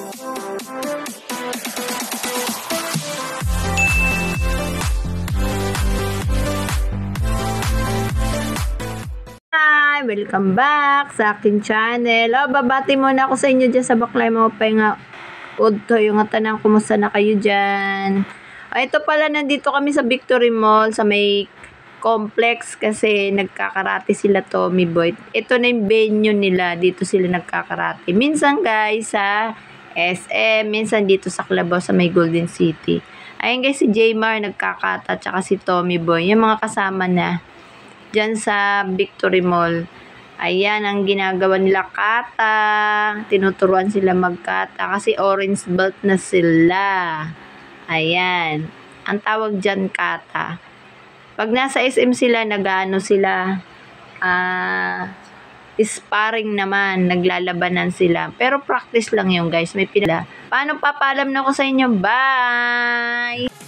Hi! Welcome back sa aking channel. Babati muna ako sa inyo dyan sa baklay mga pahinga. Udto yung tanang kumusta na kayo dyan. Ito pala, nandito kami sa Victory Mall sa may complex kasi nagkakarate sila Tommy Boy. Ito na yung venue nila. Dito sila nagkakarate. Minsan guys sa SM, minsan dito sa Clabaw sa may Golden City. Ayun guys, si Jaymar nagkakata tsaka si Tommy Boy. Yung mga kasama na dyan sa Victory Mall. Ayan ang ginagawa nila, kata. Tinuturuan sila magkata kasi orange belt na sila. Ayan. Ang tawag dyan, kata. Pag nasa SM sila, nag-ano sila, sparring naman, naglalabanan sila. Pero practice lang yun guys. May pinala. Paano, papaalam na ako sa inyo. Bye!